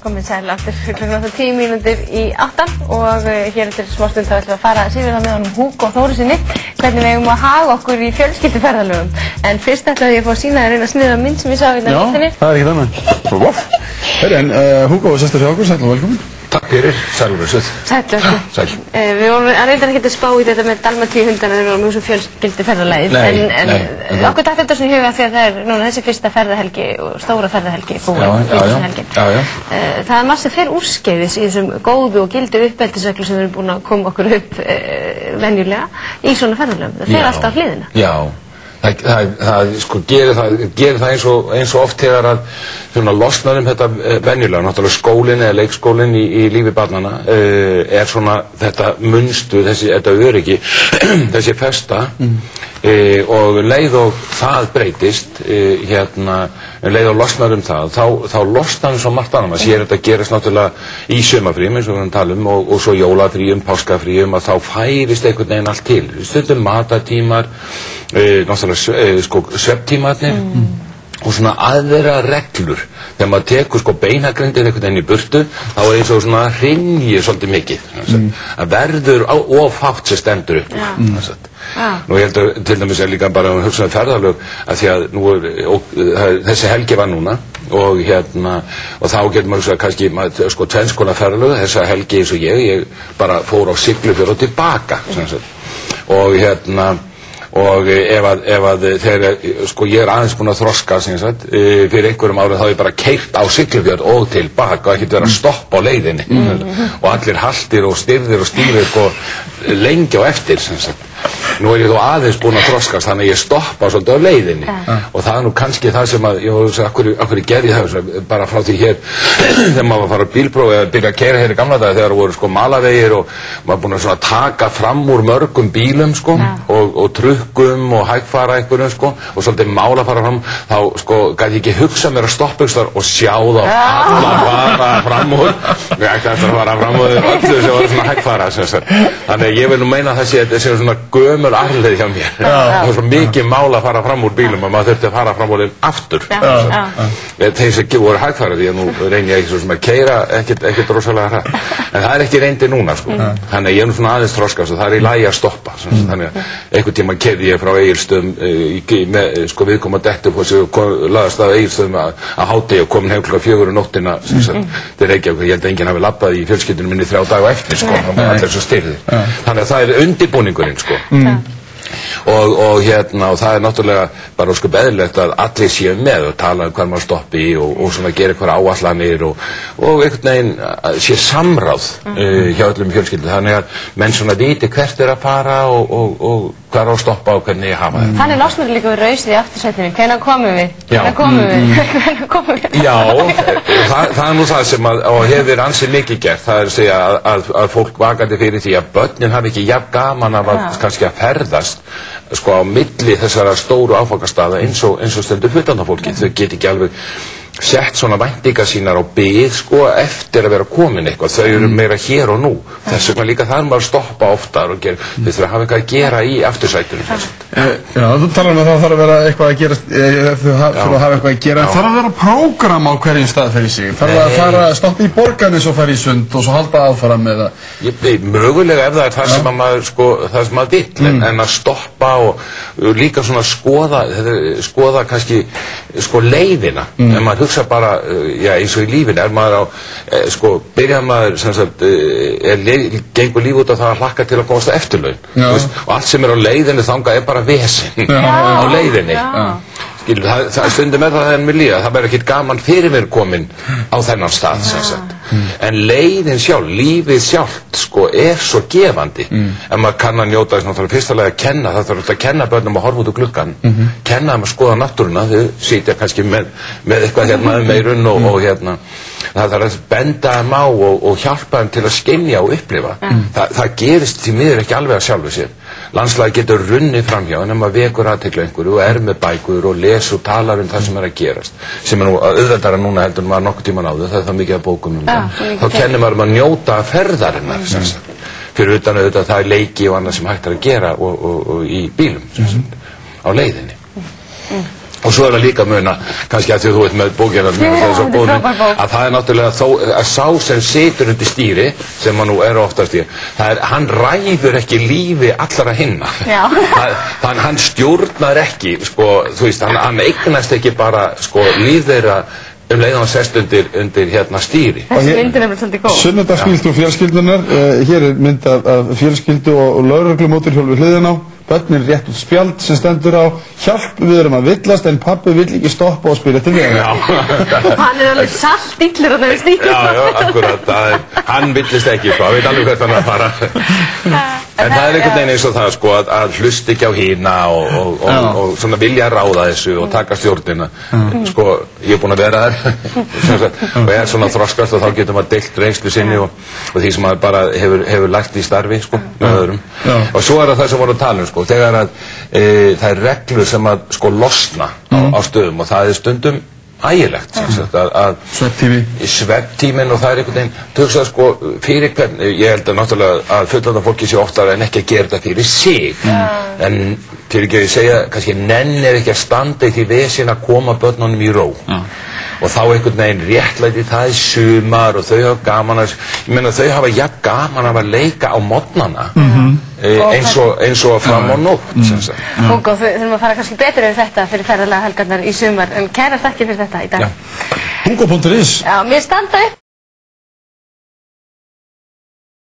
Komið sæl aftur klukkan 10 mínútur í 8 og hér eftir smástund þá ætlum við að fara að síðan með honum Hugo Þórisinni hvernig við eigum að haga okkur í fjölskylduferðalögum. En fyrst ætlaði ég að fá að sýna þér eina sniða mynd sem ég sá hérna á myndinni. Já, það ekkert annað. Herri, en Hugo, sestur hjá okkur, sæl og velkomin. Takk fyrir, sælurisuð. Sæl. Við vorum að reynda ekki að spá í þetta með Dalmatíuhundana þegar við vorum mjög fjölskylduferðalagið. En okkur datt þetta svona í huga því að það er núna þessi fyrsta ferðahelgi og stóra ferðahelgi búin. Það er margt sem fer úrskeiðis í þessum góðu og gildu uppeldisreglu sem við erum búin að koma okkur upp venjulega í svona ferðalögum. Það fer alltaf á hliðina. Já. Það sko gerir það eins og oft þegar að losnar þetta venjulega, náttúrulega skólinn eða leikskólinn í lífi barnanna er svona þetta munstur, þetta öryggi, þessi festa og leið og það breytist, leið og losnar það, þá losnar svo margt annað. Maður sér þetta gerist náttúrulega í sumarfríum eins og við erum að tala og svo jólafríum, páskafríum, að þá færist einhvern veginn allt til. Stundum matartímar, náttúrulega svefntímarnir og svona aðra reglur. Þegar maður tekur beinagrindir einhvern veginn í burtu, þá er eins og svona hrynjir svolítið mikið. Það verður of fátt sem stendur upp. Nú ég held að til dæmis er líka bara að hugsa ferðalög að því að þessi helgi var núna og þá getur maður hugsa kannski tvenns konar ferðalög, þessa helgi eins og ég bara fór á Siglufjörð og tilbaka og ef þegar ég er aðeins búinn að þroska fyrir einhverjum árum þá ég bara keyrt á Siglufjörð og tilbaka og ekkert verið að stoppa á leiðinni og allir haltir og stirðir og stýrir lengi á eftir Nú er ég þó aðeins búinn að þroskast þannig að ég stoppa svolítið á leiðinni og það er nú kannski það sem að ég hugsa akkur ég gerði það bara frá því hér þegar maður var að fara bílpróf eða byrja að keyra hér í gamla daga þegar voru malavegir og maður búinn að taka fram úr mörgum bílum og trukkum og hægfara einhverjum og svolítið mála fara fram þá gæti ég ekki hugsa mér að stoppa einhvers og sjá þá alla fara fram úr ég ætti eftir að fara fram úr öllu sem voru svona hægfara þannig að ég vil nú meina að það sé svona gömul arfleið hjá mér. Það var svo mikið mál að fara fram úr bílum að maður þurfti að fara fram úr þeim aftur. Þeir sem voru hægfara því að nú reyni ég ekki svo sem að keyra ekkert rosalega hratt. En það er ekki reyndi núna Þannig að ég er nú svona aðeins þroskast og það er í lagi að stoppa. Þannig að einhvern tíma keyrði ég frá Egilsstöðum með viðkoma dettifossi og laðast að Egilsstöðum að hádegi og komin heim klukkan 4 um nóttina til Reykjavík. Ég held að enginn hafi labbað í fjölskyldunum minni 3 daga eftir allir svo styrði. Þannig að það er undirbúningurinn og það er náttúrulega bara eðlilegt að allir séu með og tala hvað maður stoppi og svona gera eitthvað áætlanir og einhvern veginn sé samráð hjá öllum fjölskyldum þannig að menn svona viti hvert er að fara og hvað er að stoppa og hvernig hafa það. Þannig losnar líka við rausið í aftursætinu. Hvenær komum við? Hvenær komum við? Já, það er nú það sem hefur ansið mikið gert. Það er að segja að fólk vakandi fyrir því að börnin hafi ekki jafn gaman af að kannski að ferðast á milli þessara stóru áfangastaða eins og stendur fullorðna Þau get ekki alveg sett svona væntingar sínar á bið eftir að vera komin eitthvað. Þau eru meira hér og nú. Þess vegna líka það er maður að stoppa oftar og þau þurfa að hafa eitthvað að gera í aftursætunum. Já, þú talar að það þarf að vera eitthvað að gera, þau þurfa að hafa eitthvað að gera. Þarf að vera prógram á hverjum stað fyrir sig. Þarf að fara að stoppa í Borgarnes og fara í Sund og svo halda áfram með það. Mögulega það er það sem maður vill, en að stoppa og líka svona skoða kannski leiðina. Hugsa bara, eins og í lífinu er maður byrjar maður gengur líf út á það að hlakka til að komast á eftirlaun og allt sem er á leiðinu þangað er bara vesen á leiðinni það stundum það með líða það verður ekkert gaman fyrir mér komin á þennan stað en leiðin sjálf, lífið sjálft er svo gefandi en maður kann að njóta þess fyrsta lagi að kenna það þarf að kenna börnum að horfa út úr gluggann kenna þeim að skoða náttúruna þau sitja kannski með eitthvað meirun og það þarf að benda þeim á og hjálpa þeim til að skynja og upplifa það gerist því miður ekki alveg að sjálfu sér landslagið getur runnið framhjá en maður vekur athygli á einhverju og er með bækur og les og talar það sem er að gerast sem er nú auðveldara núna heldur en maður nokkuð tíman áður það er það mikið af bókum þá kennir maður að njóta ferðarinnar fyrir utan auðvitað það er leiki og annað sem hægt er að gera og í bílum á leiðinni Og svo það líka muna, kannski að því þú veit með bókina, að það náttúrulega þó, að sá sem situr undir stýri, sem hann nú oftast í, hann ræður ekki lífi allra hinna. Þannig hann stjórnar ekki, sko, þú veist, hann eignast ekki bara, sko, líf þeirra leið hann sest undir hérna stýri. Þessi myndin svolítið góð. Sunnudagsmílt og fjölskyldunar, hér mynd af fjölskyldu og lögreglumótorhjól við hliðina á. Börnin rétt út spjald sem stendur á hjálp, við erum að villast en pabbi vill ekki stoppa og spila til vegar. Hann alveg saltillur að það við stýrum. Já, akkurat, hann villist ekki, hann veit alveg hvert hann að fara. En það einhvern veginn eins og það, sko, að hlusta ekki á hina og svona vilja ráða þessu og taka stjórnina. Sko, ég búinn að vera þar og svona þroskast og þá getur maður deilt reynslu sinni og því sem maður bara hefur lært í starfi, sko, með öðrum. Og svo það sem voru að tala sko, þegar að það reglur sem að sko losna á stöðum og það stundum ægilegt að svefntíminn og það einhvern veginn töksa sko fyrir hvern, ég held að náttúrulega að fullorðna fólki sé oftar en ekki að gera þetta fyrir sig en fyrir ekki að ég segja, kannski nennir ekki að standa í því vesinn að koma börnunum í ró og þá einhvern veginn réttlæti það sumar og þau hafa gaman að, ég meina þau hafa gaman að leika á morgnana eins og fram á nótt. Hugo, við þurfum að fara kannski betur yfir þetta fyrir ferðalega helgarnar í sumar, en kærar þakkir fyrir þetta í dag. Hugo.is. Já, mér standa upp.